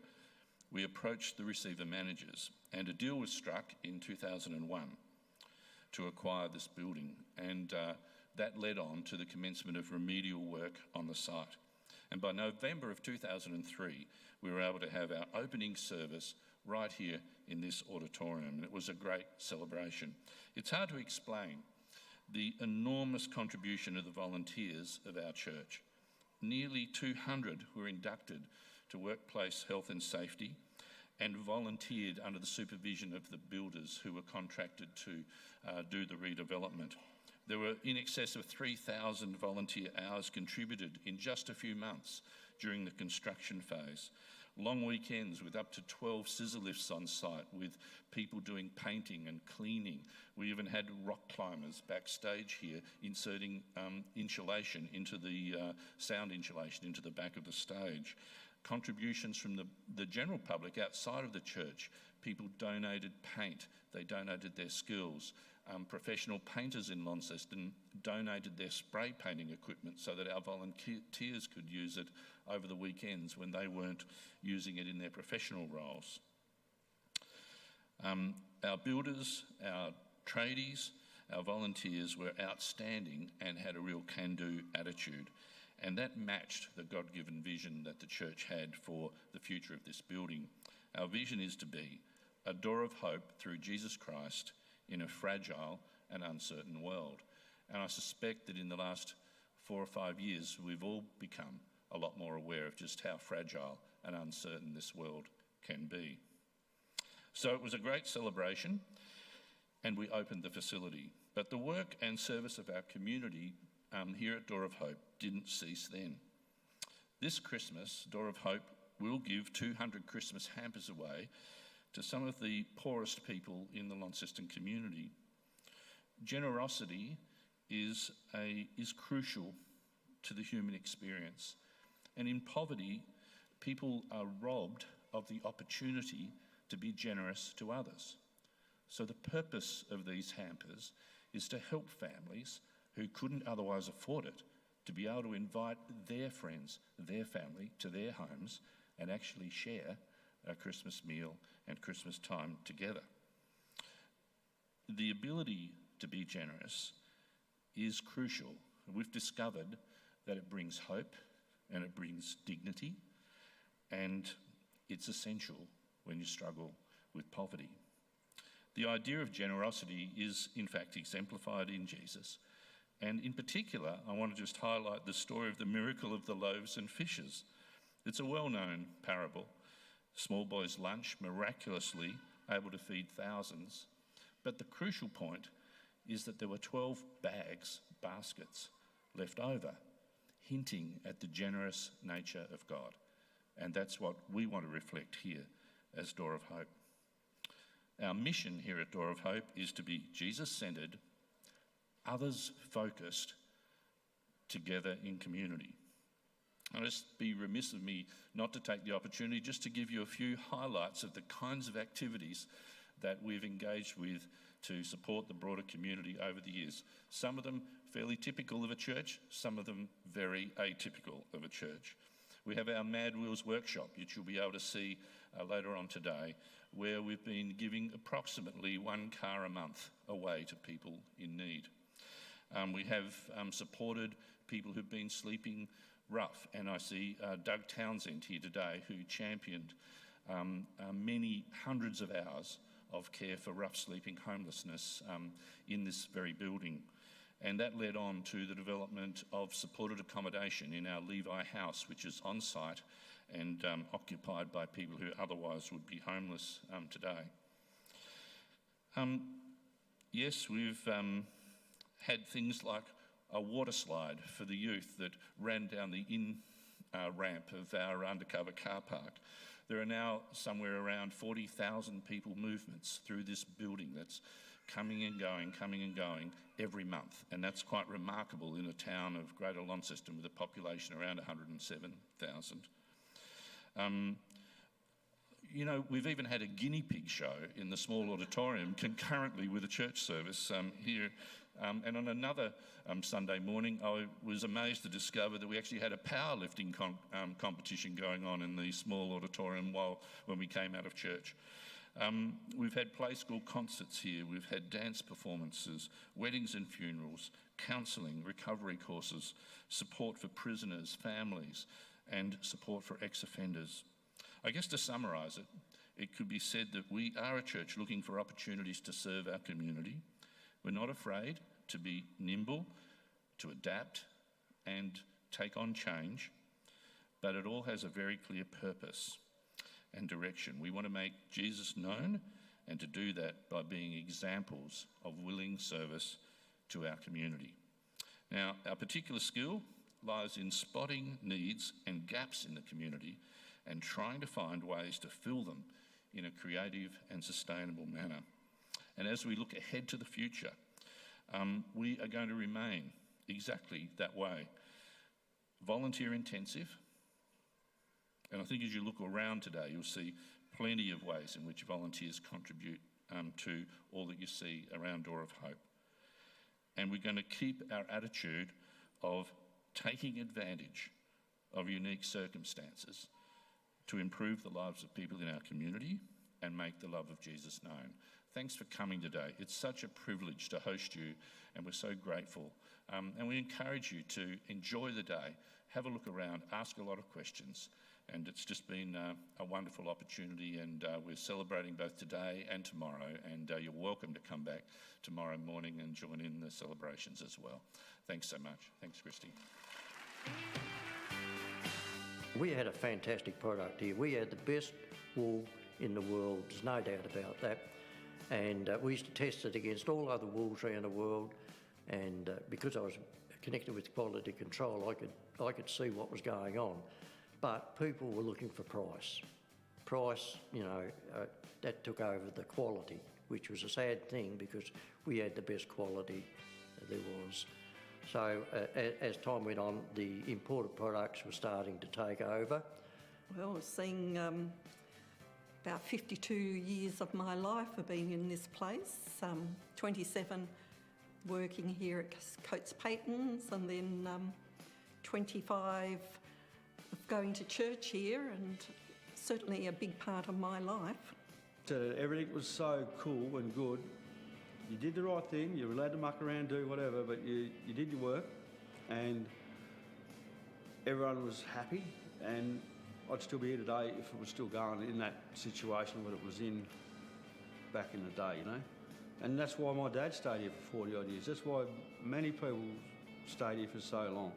Speaker 12: we approached the receiver managers, and a deal was struck in 2001 to acquire this building, and that led on to the commencement of remedial work on the site. And by November of 2003, we were able to have our opening service right here in this auditorium, and it was a great celebration. It's hard to explain the enormous contribution of the volunteers of our church. Nearly 200 were inducted to workplace health and safety and volunteered under the supervision of the builders who were contracted to do the redevelopment. There were in excess of 3,000 volunteer hours contributed in just a few months during the construction phase. Long weekends with up to 12 scissor lifts on site, with people doing painting and cleaning. We even had rock climbers backstage here inserting insulation into the sound insulation into the back of the stage. Contributions from the general public outside of the church. People donated paint, they donated their skills. Professional painters in Launceston donated their spray painting equipment so that our volunteers could use it over the weekends when they weren't using it in their professional roles. Our builders, our tradies, our volunteers were outstanding and had a real can-do attitude. And that matched the God-given vision that the church had for the future of this building. Our vision is to be a door of hope through Jesus Christ in a fragile and uncertain world. And I suspect that in the last 4 or 5 years, we've all become a lot more aware of just how fragile and uncertain this world can be. So it was a great celebration, and we opened the facility. But the work and service of our community here at Door of Hope didn't cease then. This Christmas, Door of Hope will give 200 Christmas hampers away to some of the poorest people in the Launceston community. Generosity is crucial to the human experience. And in poverty, people are robbed of the opportunity to be generous to others. So the purpose of these hampers is to help families who couldn't otherwise afford it to be able to invite their friends, their family to their homes and actually share a Christmas meal and Christmas time together. The ability to be generous is crucial. We've discovered that it brings hope and it brings dignity, and it's essential when you struggle with poverty. The idea of generosity is in fact exemplified in Jesus, and in particular I want to just highlight the story of the miracle of the loaves and fishes. It's a well-known parable. Small boy's lunch, miraculously able to feed thousands, but the crucial point is that there were 12 baskets left over, hinting at the generous nature of God. And that's what we want to reflect here as Door of Hope. Our mission here at Door of Hope is to be Jesus-centred, others-focused, together in community. I'll just be remiss of me not to take the opportunity just to give you a few highlights of the kinds of activities that we've engaged with to support the broader community over the years. Some of them fairly typical of a church, some of them very atypical of a church. We have our Mad Wheels workshop, which you'll be able to see later on today, where we've been giving approximately 1 car a month away to people in need. We have supported people who've been sleeping rough, and I see Doug Townsend here today, who championed many hundreds of hours of care for rough sleeping homelessness in this very building. And that led on to the development of supported accommodation in our Levi house, which is on site and occupied by people who otherwise would be homeless today. Yes, we've had things like a water slide for the youth that ran down the ramp of our undercover car park. There are now somewhere around 40,000 people movements through this building that's coming and going every month. And that's quite remarkable in a town of Greater Launceston with a population around 107,000. You know, we've even had a guinea pig show in the small auditorium concurrently with a church service here. And on another Sunday morning, I was amazed to discover that we actually had a powerlifting competition going on in the small auditorium when we came out of church. We've had play school concerts here, we've had dance performances, weddings and funerals, counselling, recovery courses, support for prisoners, families, and support for ex-offenders. I guess to summarise it, it could be said that we are a church looking for opportunities to serve our community. We're not afraid to be nimble, to adapt and take on change, but it all has a very clear purpose and direction. We want to make Jesus known, and to do that by being examples of willing service to our community. Now, our particular skill lies in spotting needs and gaps in the community and trying to find ways to fill them in a creative and sustainable manner. And as we look ahead to the future, we are going to remain exactly that way. Volunteer intensive, and I think as you look around today, you'll see plenty of ways in which volunteers contribute to all that you see around Door of Hope. And we're going to keep our attitude of taking advantage of unique circumstances to improve the lives of people in our community and make the love of Jesus known. Thanks for coming today. It's such a privilege to host you, and we're so grateful. And we encourage you to enjoy the day, have a look around, ask a lot of questions. And it's just been a wonderful opportunity, and we're celebrating both today and tomorrow, and you're welcome to come back tomorrow morning and join in the celebrations as well. Thanks so much. Thanks, Christy.
Speaker 9: We had a fantastic product here. We had the best wool in the world, there's no doubt about that. And we used to test it against all other wools around the world, and because I was connected with quality control, I could see what was going on. But people were looking for price. Price, you know, that took over the quality, which was a sad thing because we had the best quality there was. So as time went on, the imported products were starting to take over.
Speaker 6: Well, seeing about 52 years of my life have been in this place, 27 working here at Coates Patons, and then 25 of going to church here, and certainly a big part of my life.
Speaker 4: So everything was so cool and good. You did the right thing, you were allowed to muck around, do whatever, but you did your work, and everyone was happy, and I'd still be here today if it was still going in that situation that it was in back in the day, you know. And that's why my dad stayed here for 40 odd years. That's why many people stayed here for so long.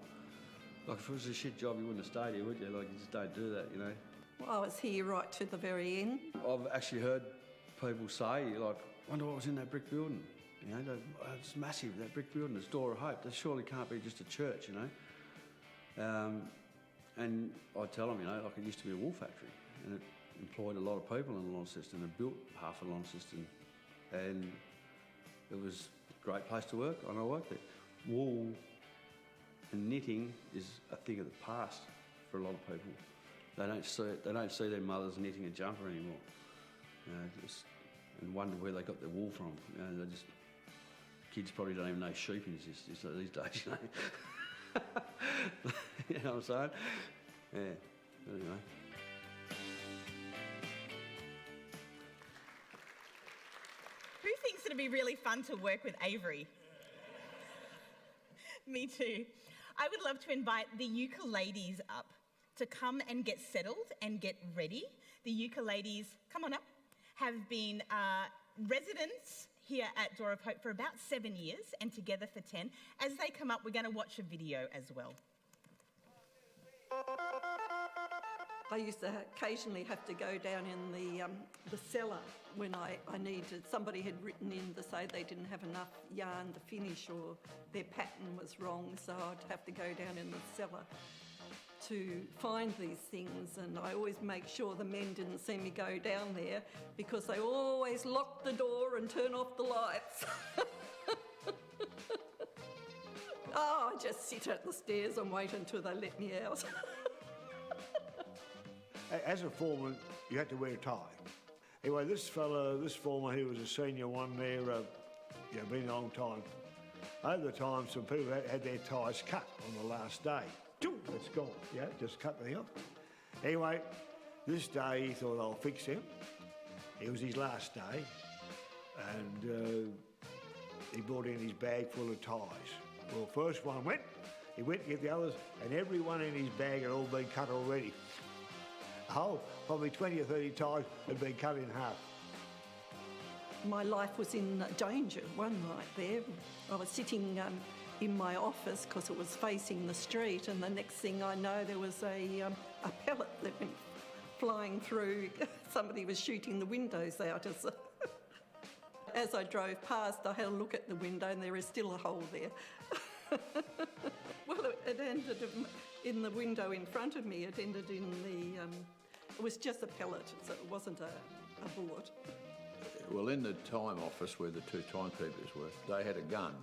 Speaker 4: Like, if it was a shit job, you wouldn't have stayed here, would you? Like, you just don't do that, you know.
Speaker 6: Well, I was here right to the very end.
Speaker 4: I've actually heard people say, like, wonder what was in that brick building. You know, it's massive, that brick building, it's Door of Hope. That surely can't be just a church, you know. And I tell them, you know, like, it used to be a wool factory, and it employed a lot of people in Launceston and built half of Launceston, and it was a great place to work, and I worked there. Wool and knitting is a thing of the past for a lot of people. They don't see their mothers knitting a jumper anymore, you know, and wonder where they got their wool from. You know, kids probably don't even know sheeping exists these days, you know. You know what I'm saying? Yeah, anyway.
Speaker 1: Who thinks it'd be really fun to work with Avery? Me too. I would love to invite the ukuleles up to come and get settled and get ready. The ukuleles, come on up, have been residents here at Door of Hope for about 7 years and together for 10. As they come up, we're going to watch a video as well.
Speaker 6: I used to occasionally have to go down in the cellar when I needed, somebody had written in to say they didn't have enough yarn to finish or their pattern was wrong, so I'd have to go down in the cellar to find these things, and I always make sure the men didn't see me go down there because they always lock the door and turn off the lights. Oh, I just sit at the stairs and wait until they let me out.
Speaker 5: As a foreman, you had to wear a tie. Anyway, this foreman, he was a senior one there, been a long time. Over the time, some people had their ties cut on the last day. It's gone, yeah, just cut me off. Anyway, this day he thought, I'll fix him. It was his last day, and he brought in his bag full of ties. Well, first one went, he went to get the others, and every one in his bag had all been cut already. Probably 20 or 30 ties had been cut in half.
Speaker 6: My life was in danger one night there. I was sitting in my office because it was facing the street, and the next thing I know there was a pellet that went flying through. Somebody was shooting the windows out. As I drove past, I had a look at the window and there is still a hole there. Well, it ended in the window in front of me. It ended in the... it was just a pellet, so it wasn't a bullet.
Speaker 7: Well, in the time office where the two timekeepers were, they had a gun.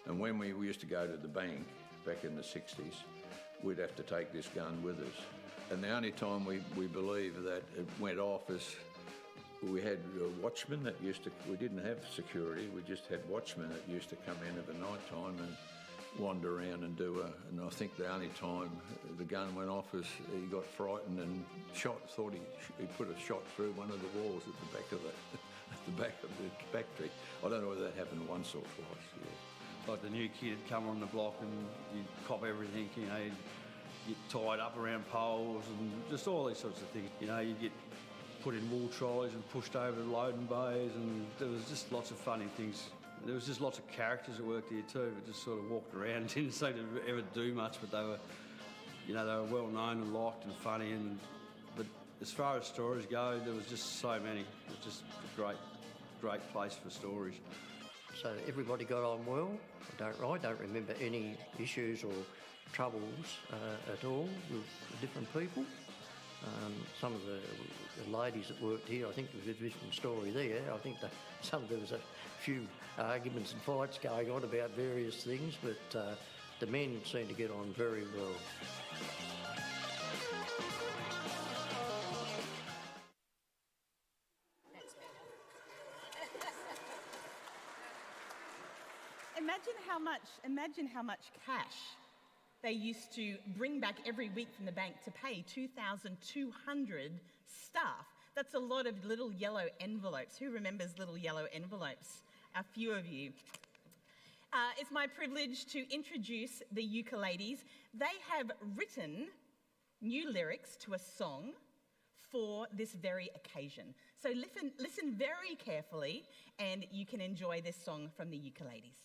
Speaker 7: And when we used to go to the bank back in the 60s, we'd have to take this gun with us. And the only time we believe that it went off is we had watchmen that we didn't have security, we just had watchmen that used to come in of a night time and wander around and and I think the only time the gun went off is he got frightened and thought he put a shot through one of the walls at the back of the factory. I don't know whether that happened once or twice, yeah.
Speaker 4: Like the new kid would come on the block and you'd cop everything, you know, you'd get tied up around poles and just all these sorts of things. You know, you'd get put in wool trolleys and pushed over to loading bays, and there was just lots of funny things. There was just lots of characters that worked here too, but just sort of walked around, didn't seem to ever do much, but they were well known and liked and funny. But as far as stories go, there was just so many. It was just a great place for stories.
Speaker 9: So everybody got on well. I don't remember any issues or troubles at all with the different people. Some of the ladies that worked here, I think there was a different story there. I think there was a few arguments and fights going on about various things, but the men seemed to get on very well.
Speaker 1: imagine how much cash they used to bring back every week from the bank to pay 2,200 staff. That's a lot of little yellow envelopes. Who remembers little yellow envelopes? A few of you. It's my privilege to introduce the ukuleles. They have written new lyrics to a song for this very occasion. So listen very carefully and you can enjoy this song from the ukuleles.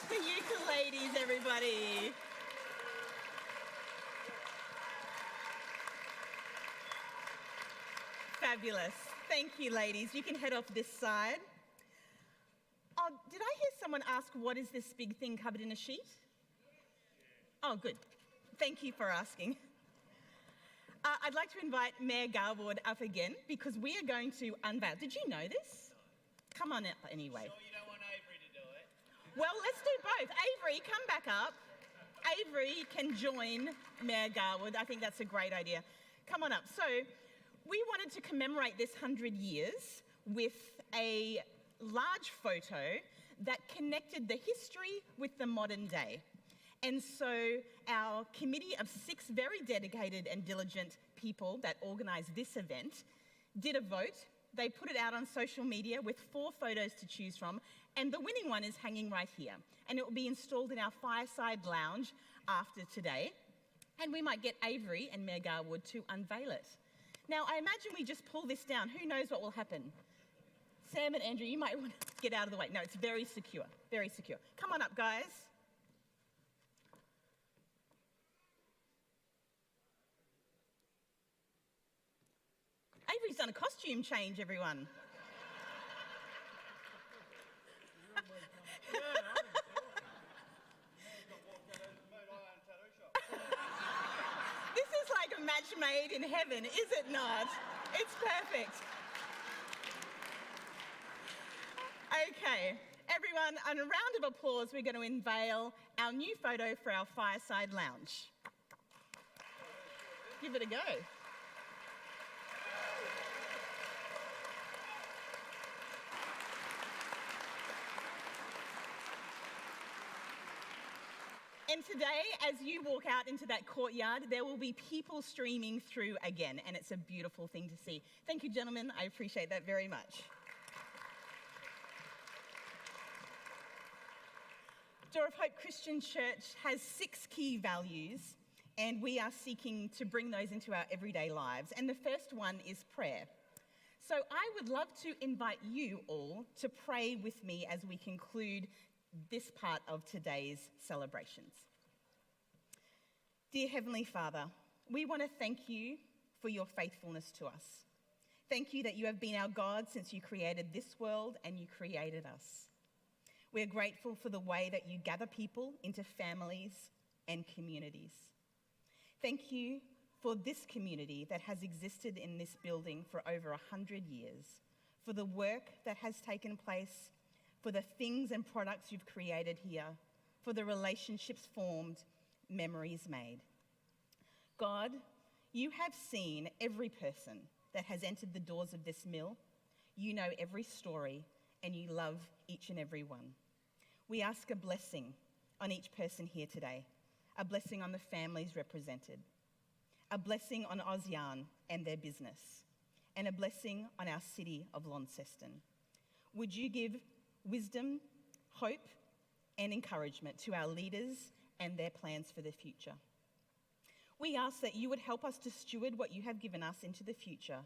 Speaker 1: The ukuleles, everybody. Fabulous. Thank you, ladies. You can head off this side. Oh, did I hear someone ask what is this big thing covered in a sheet? Oh, good. Thank you for asking. I'd like to invite Mayor Garwood up again because we are going to unveil. Did you know this? Come on up anyway.
Speaker 2: Sure you don't want Avery to do it?
Speaker 1: Well, let's do both. Avery, come back up. Avery can join Mayor Garwood. I think that's a great idea. Come on up. So we wanted to commemorate this 100 years with a large photo that connected the history with the modern day. And so our committee of 6 very dedicated and diligent people that organised this event did a vote. They put it out on social media with 4 photos to choose from, and the winning one is hanging right here. And it will be installed in our fireside lounge after today, and we might get Avery and Mayor Garwood to unveil it. Now, I imagine we just pull this down. Who knows what will happen? Sam and Andrew, you might want to get out of the way. No, it's very secure, very secure. Come on up, guys. Avery's done a costume change, everyone. This is like a match made in heaven, is it not? It's perfect. Okay, everyone, on a round of applause, we're going to unveil our new photo for our fireside lounge. Give it a go. And today, as you walk out into that courtyard, there will be people streaming through again, and it's a beautiful thing to see. Thank you, gentlemen. I appreciate that very much. Door of Hope Christian Church has 6 key values, and we are seeking to bring those into our everyday lives. And the first one is prayer. So I would love to invite you all to pray with me as we conclude this part of today's celebrations. Dear Heavenly Father, we want to thank you for your faithfulness to us. Thank you that you have been our God since you created this world and you created us. We're grateful for the way that you gather people into families and communities. Thank you for this community that has existed in this building for over 100 years, for the work that has taken place, for the things and products you've created here, for the relationships formed, memories made. God, you have seen every person that has entered the doors of this mill. You know every story, and you love each and every one. We ask a blessing on each person here today, a blessing on the families represented, a blessing on Ozian and their business, and a blessing on our city of Launceston. Would you give wisdom, hope, and encouragement to our leaders and their plans for the future? We ask that you would help us to steward what you have given us into the future,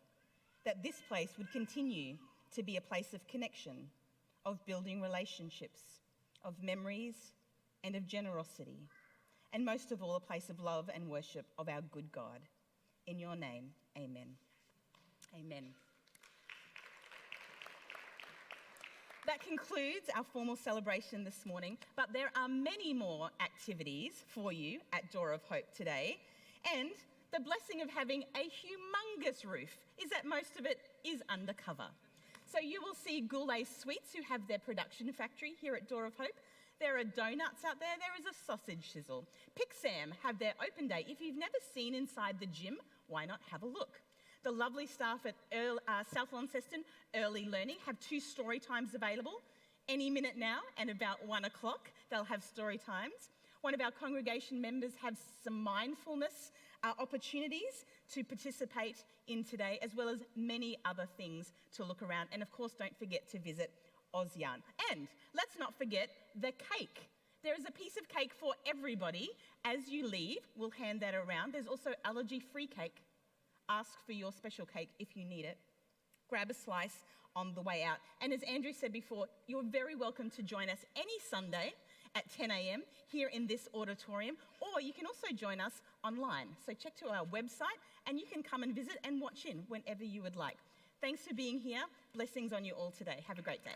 Speaker 1: that this place would continue to be a place of connection, of building relationships, of memories, and of generosity, and most of all, a place of love and worship of our good God. In your name, amen. Amen. That concludes our formal celebration this morning, but there are many more activities for you at Door of Hope today, and the blessing of having a humongous roof is that most of it is undercover. So you will see Goulet Sweets, who have their production factory here at Door of Hope. There are donuts out there. There is a sausage sizzle. Pixam have their open day. If you've never seen inside the gym, why not have a look? The lovely staff at South Launceston Early Learning have 2 story times available. Any minute now and about 1 o'clock, they'll have story times. One of our congregation members have some mindfulness opportunities to participate in today, as well as many other things to look around. And of course, don't forget to visit Ozian. And let's not forget the cake. There is a piece of cake for everybody. As you leave, we'll hand that around. There's also allergy-free cake. Ask for your special cake if you need it. Grab a slice on the way out. And as Andrew said before, you're very welcome to join us any Sunday at 10 a.m. here in this auditorium, or you can also join us online. So check to our website and you can come and visit and watch in whenever you would like. Thanks for being here. Blessings on you all today. Have a great day.